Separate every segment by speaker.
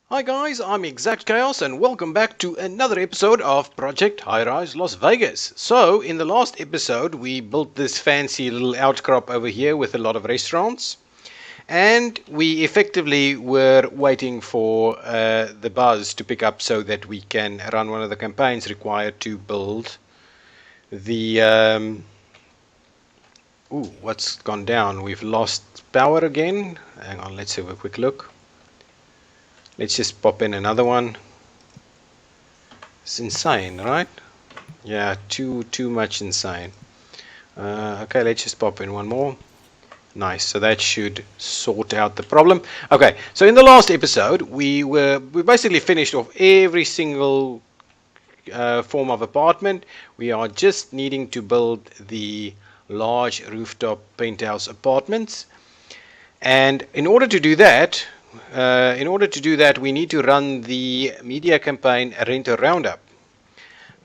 Speaker 1: Hi guys, I'm ExactChaos and welcome back to another episode of Project Highrise Las Vegas. So, in the last episode, we built this fancy little outcrop over here with a lot of restaurants. And we effectively were waiting for the buzz to pick up so that we can run one of the campaigns required to build the... Ooh, what's gone down? We've lost power again. Hang on, let's have a quick look. Let's just pop in another one. It's insane, right? Yeah, too much insane. Okay, let's just pop in one more. Nice, so that should sort out the problem. Okay, so in the last episode, we basically finished off every single form of apartment. We are just needing to build the large rooftop penthouse apartments. And in order to do that, we need to run the media campaign Rent a Roundup.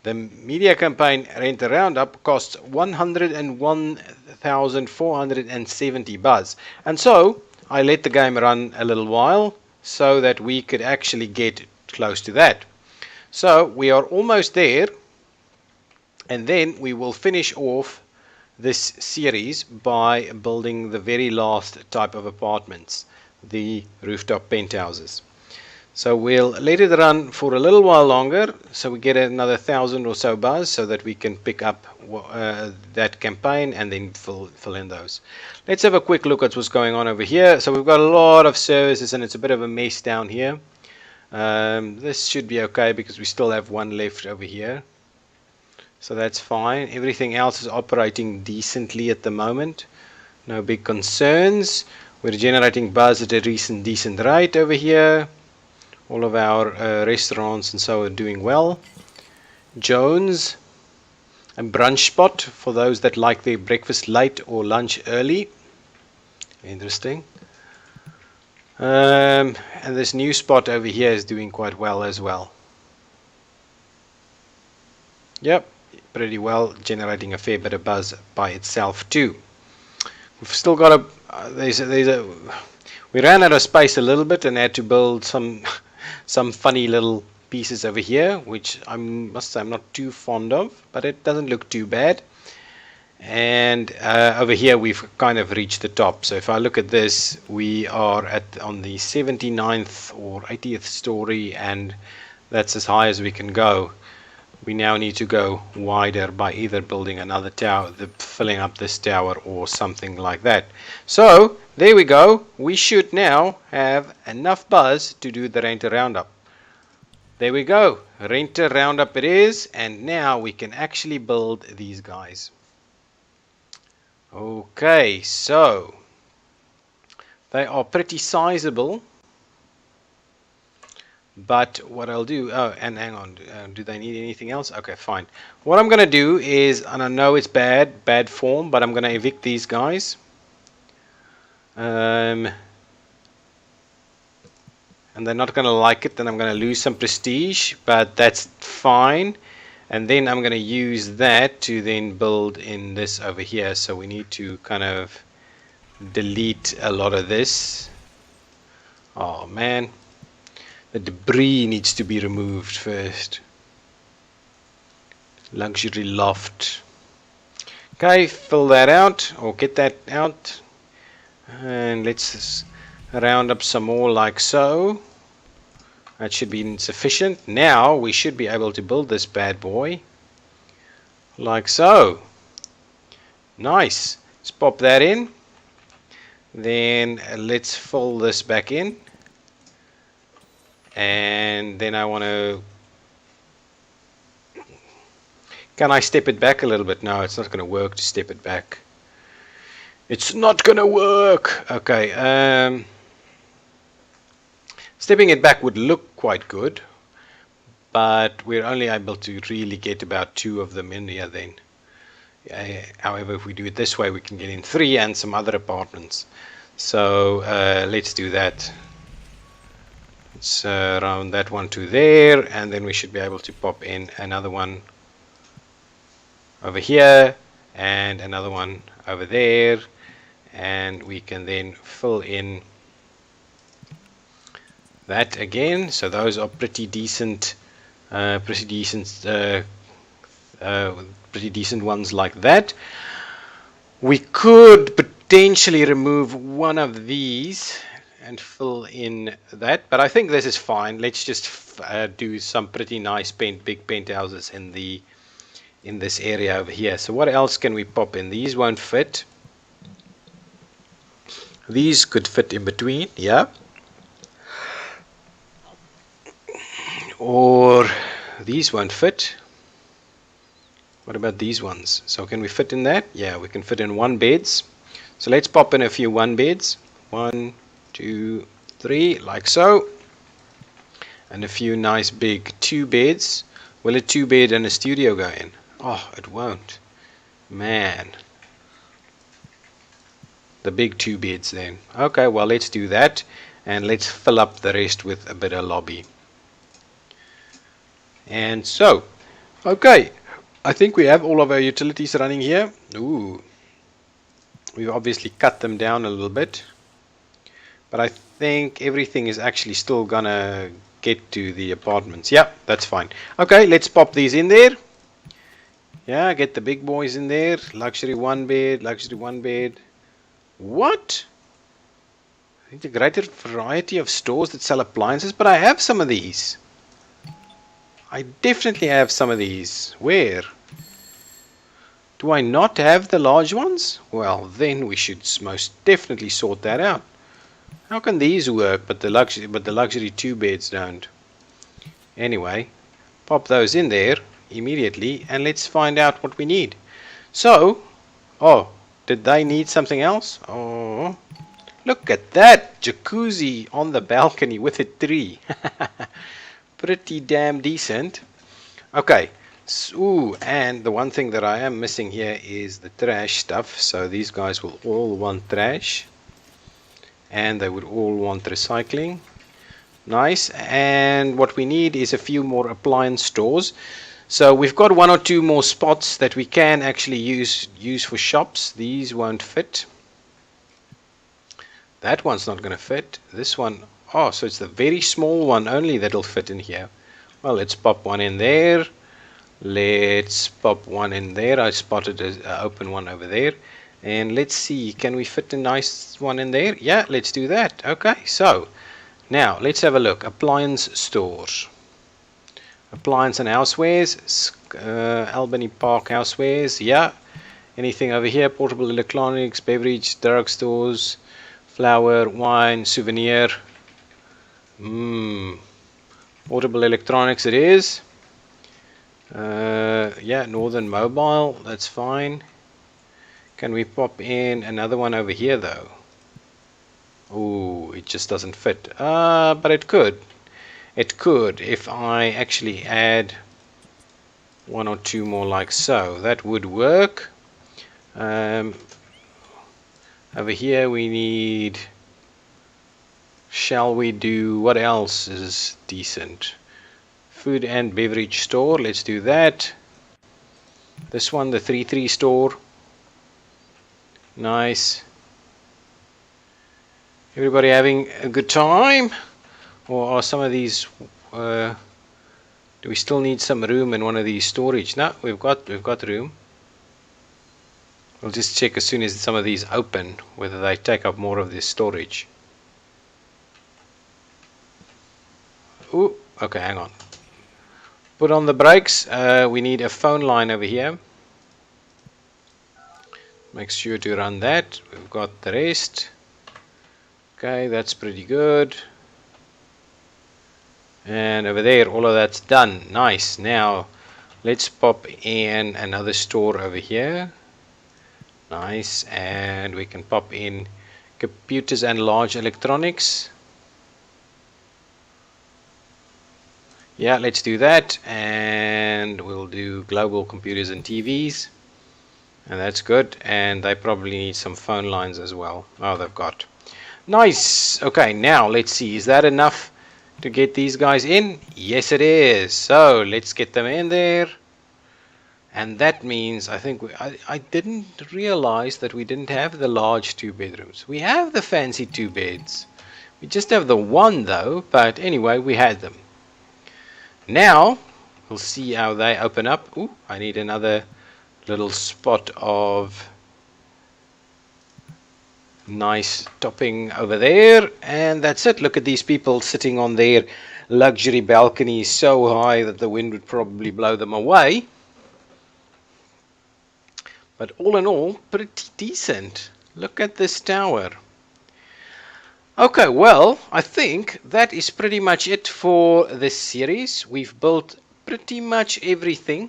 Speaker 1: The media campaign Rent a Roundup costs 101,470 buzz. And so I let the game run a little while so that we could actually get close to that. So we are almost there, and then we will finish off this series by building the very last type of apartments, the rooftop penthouses. So we'll let it run for a little while longer so we get another 1,000 or so buzz so that we can pick up that campaign and then fill in those. Let's have a quick look at what's going on over here. So we've got a lot of services and it's a bit of a mess down here. This should be okay because we still have one left over here. So that's fine. Everything else is operating decently at the moment. No big concerns. We're generating buzz at a decent rate over here. All of our restaurants and so are doing well. Jones, a brunch spot for those that like their breakfast late or lunch early. Interesting. And this new spot over here is doing quite well as well. Yep, pretty well, generating a fair bit of buzz by itself too. We've still got we ran out of space a little bit and had to build some funny little pieces over here, which I must say I'm not too fond of, but it doesn't look too bad. And over here we've kind of reached the top. So if I look at this, we are on the 79th or 80th story, and that's as high as we can go. We now need to go wider by either building another tower, filling up this tower or something like that. So there we go. We should now have enough buzz to do the Rent a Roundup. There we go. Rent a Roundup it is, and now we can actually build these guys. Okay, so they are pretty sizable. But what I'll do, oh, and hang on, do they need anything else? Okay, fine. What I'm going to do is, and I know it's bad form, but I'm going to evict these guys. And they're not going to like it, then I'm going to lose some prestige, but that's fine. And then I'm going to use that to then build in this over here. So we need to kind of delete a lot of this. Oh, man. The debris needs to be removed first. Luxury loft. Okay, fill that out or get that out. And let's round up some more like so. That should be sufficient. Now we should be able to build this bad boy. Like so. Nice. Let's pop that in. Then let's fill this back in. And then I want to, can I step it back a little bit? No, it's not going to work to step it back. It's not going to work. Okay, stepping it back would look quite good, but we're only able to really get about 2 of them in here then. However, if we do it this way, we can get in 3 and some other apartments. So let's do that. Let's round that one to there, and then we should be able to pop in another one over here and another one over there, and we can then fill in that again. So those are pretty decent ones like that. We could potentially remove one of these and fill in that, but I think this is fine. Let's just do some pretty nice big penthouses in this area over here. So what else can we pop in? These won't fit. These could fit in between, yeah. Or these won't fit. What about these ones? So can we fit in that? Yeah, we can fit in 1 beds. So let's pop in a few 1 beds. 1, 2, 3, like so. And a few nice big 2 beds. Will a 2 bed and a studio go in? Oh, it won't. Man. The big 2 beds then. Okay, well, let's do that. And let's fill up the rest with a bit of lobby. And so, okay. I think we have all of our utilities running here. Ooh. We've obviously cut them down a little bit. But I think everything is actually still gonna get to the apartments. Yeah, that's fine. Okay, let's pop these in there. Yeah, get the big boys in there. Luxury 1 bed, luxury 1 bed. What? A greater variety of stores that sell appliances, but I have some of these. I definitely have some of these. Where? Do I not have the large ones? Well, then we should most definitely sort that out. How can these work, but the luxury 2 beds don't? Anyway, pop those in there immediately, and let's find out what we need. So, oh, did they need something else? Oh, look at that jacuzzi on the balcony with a tree. Pretty damn decent. Okay. Ooh, and the one thing that I am missing here is the trash stuff. So these guys will all want trash. And they would all want recycling. Nice. And what we need is a few more appliance stores. So we've got 1 or 2 more spots that we can actually use for shops. These won't fit. That one's not going to fit. This one, oh, so it's the very small one only that'll fit in here. Well, let's pop one in there. Let's pop one in there. I spotted an open one over there. And let's see, can we fit a nice one in there? Yeah, let's do that. Okay, so now let's have a look. Appliance stores. Appliance and housewares. Albany Park housewares. Yeah. Anything over here? Portable electronics, beverage, drug stores, flour, wine, souvenir. Portable electronics it is. Yeah, Northern Mobile, that's fine. Can we pop in another one over here though? Oh, it just doesn't fit. But it could. It could if I actually add 1 or 2 more like so. That would work. Over here we need... Shall we do... What else is decent? Food and beverage store, let's do that. This one, the 3-3 store. Nice. Everybody having a good time? Or are some of these do we still need some room in one of these storage? No, we've got room. We'll just check as soon as some of these open whether they take up more of this storage. Ooh, okay, hang on. Put on the brakes. We need a phone line over here. Make sure to run that. We've got the rest. Okay, that's pretty good. And over there, all of that's done. Nice. Now, let's pop in another store over here. Nice. And we can pop in computers and large electronics. Yeah, let's do that. And we'll do global computers and TVs. And that's good. And they probably need some phone lines as well. Oh, they've got. Nice. Okay, now let's see. Is that enough to get these guys in? Yes, it is. So let's get them in there. And that means I think I didn't realize that we didn't have the large 2 bedrooms. We have the fancy 2 beds. We just have the one though, but anyway, we had them. Now we'll see how they open up. Ooh, I need another little spot of nice topping over there, and that's it. Look at these people sitting on their luxury balconies so high that the wind would probably blow them away. But all in all, pretty decent. Look at this tower. Okay, well, I think that is pretty much it for this series. We've built pretty much everything.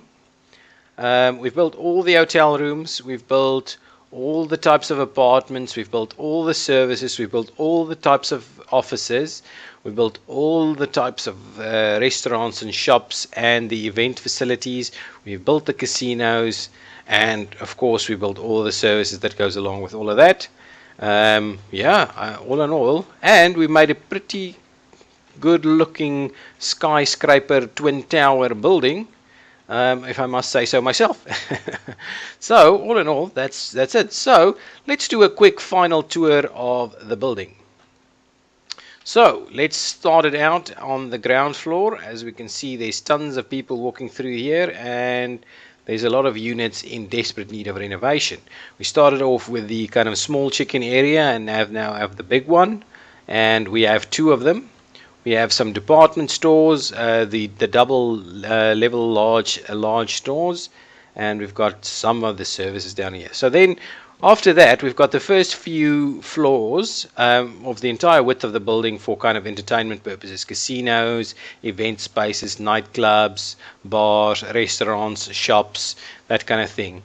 Speaker 1: We've built all the hotel rooms, we've built all the types of apartments, we've built all the services, we've built all the types of offices, we've built all the types of restaurants and shops and the event facilities, we've built the casinos, and of course we built all the services that goes along with all of that. All in all, and we made a pretty good looking skyscraper twin tower building, if I must say so myself. So all in all, that's it. So let's do a quick final tour of the building. So let's start it out on the ground floor. As we can see, there's tons of people walking through here, and there's a lot of units in desperate need of renovation. We started off with the kind of small chicken area and now have the big one, and we have two of them. We have some department stores, the double level large stores, and we've got some of the services down here. So then after that, we've got the first few floors of the entire width of the building for kind of entertainment purposes: casinos, event spaces, nightclubs, bars, restaurants, shops, that kind of thing.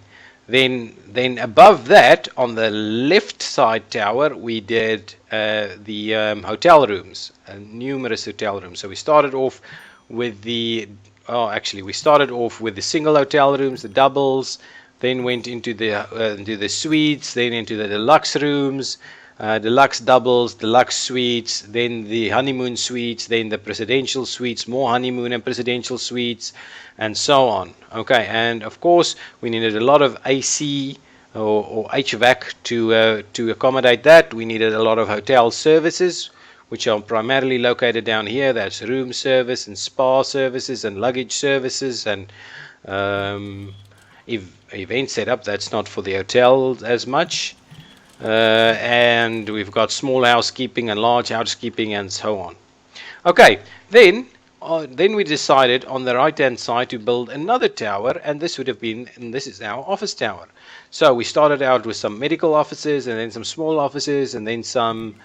Speaker 1: Then above that, on the left side tower, we did the hotel rooms, numerous hotel rooms. So we started off with we started off with the single hotel rooms, the doubles, then went into the suites, then into the deluxe rooms, deluxe doubles, deluxe suites, then the honeymoon suites, then the presidential suites, more honeymoon and presidential suites, and so on. Okay, and of course we needed a lot of AC or HVAC to accommodate that. We needed a lot of hotel services, which are primarily located down here. That's room service and spa services and luggage services and event setup. That's not for the hotel as much. And we've got small housekeeping and large housekeeping and so on. Okay, then we decided on the right hand side to build another tower, and this is our office tower. So we started out with some medical offices, and then some small offices, and then some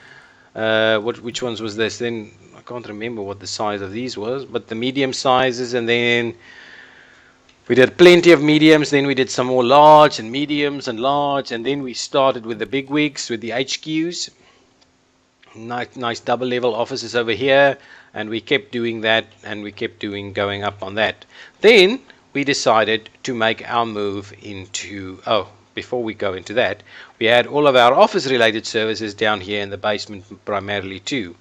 Speaker 1: which ones was this? Then I can't remember what the size of these was, but the medium sizes, and then we did plenty of mediums, then we did some more large and mediums and large, and then we started with the big wigs, with the HQs. Nice double level offices over here, and we kept doing that, and we kept going up on that. Then we decided to make our move into, before we go into that, we had all of our office related services down here in the basement primarily too.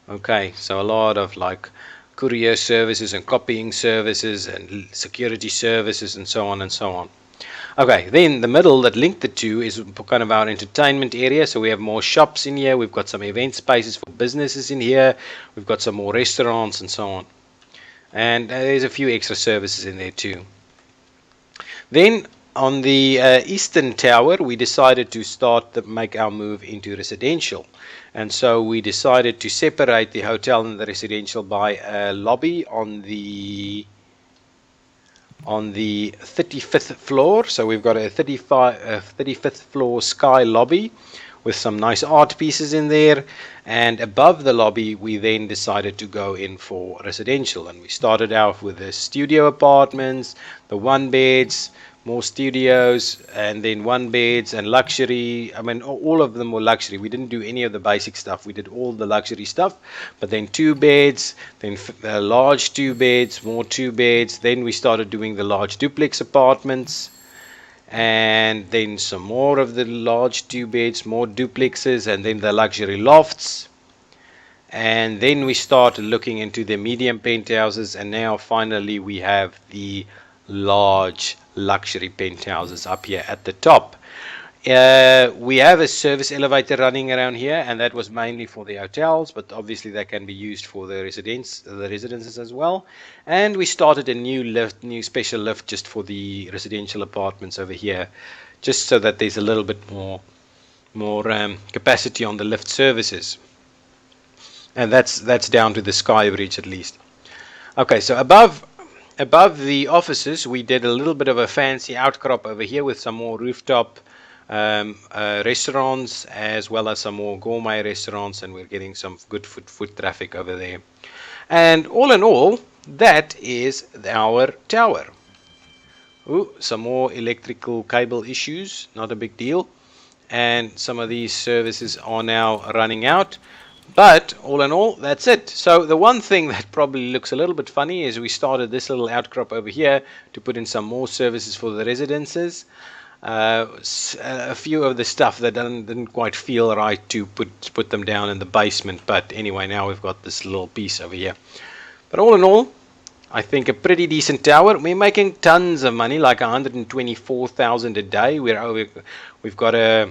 Speaker 1: Okay, so a lot of like courier services and copying services and security services and so on and so on. Okay, then the middle that linked the two is kind of our entertainment area. So we have more shops in here, we've got some event spaces for businesses in here, we've got some more restaurants and so on. And there's a few extra services in there too. Then on the eastern tower, we decided to make our move into residential. And so we decided to separate the hotel and the residential by a lobby on the 35th floor. So we've got a 35th floor sky lobby with some nice art pieces in there, and above the lobby we then decided to go in for residential, and we started out with the studio apartments, the one beds, more studios, and then one beds and luxury. I mean, all of them were luxury. We didn't do any of the basic stuff. We did all the luxury stuff. But then two beds, then large two beds, more two beds. Then we started doing the large duplex apartments, and then some more of the large two beds, more duplexes, and then the luxury lofts. And then we started looking into the medium penthouses, and now finally we have the large luxury penthouses up here at the top. We have a service elevator running around here, and that was mainly for the hotels, but obviously that can be used for the residences as well. And we started a new special lift just for the residential apartments over here, just so that there's a little bit more capacity on the lift services. And that's down to the sky bridge at least. Okay, so above the offices, we did a little bit of a fancy outcrop over here with some more rooftop restaurants, as well as some more gourmet restaurants, and we're getting some good foot traffic over there. And all in all, that is our tower. Ooh, some more electrical cable issues, not a big deal. And some of these services are now running out. But all in all, that's it. So the one thing that probably looks a little bit funny is we started this little outcrop over here to put in some more services for the residences. A few of the stuff that didn't quite feel right to put them down in the basement. But anyway, now we've got this little piece over here. But all in all, I think a pretty decent tower. We're making tons of money, like 124,000 a day. We've got a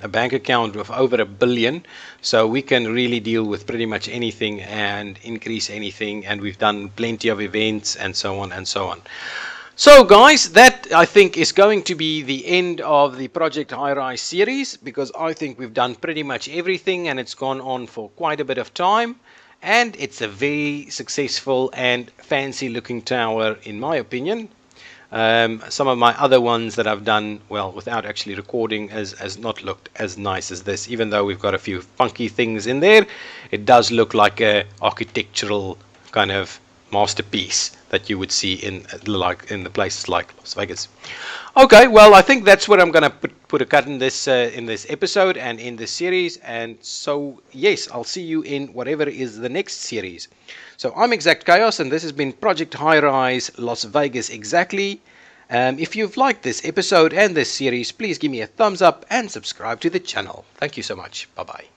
Speaker 1: bank account of over $1 billion, so we can really deal with pretty much anything and increase anything, and we've done plenty of events and so on and so on. So guys, that I think is going to be the end of the Project Highrise series, because I think we've done pretty much everything and it's gone on for quite a bit of time, and it's a very successful and fancy looking tower in my opinion. Some of my other ones that I've done, well, without actually recording, has not looked as nice as this. Even though we've got a few funky things in there, it does look like a architectural kind of masterpiece that you would see in the places like Las Vegas. Okay, well, I think that's where I'm going to put a cut in this episode and in this series. And so, yes, I'll see you in whatever is the next series. So I'm ExactChaos, and this has been Project Highrise Las Vegas Exactly. If you've liked this episode and this series, please give me a thumbs up and subscribe to the channel. Thank you so much. Bye-bye.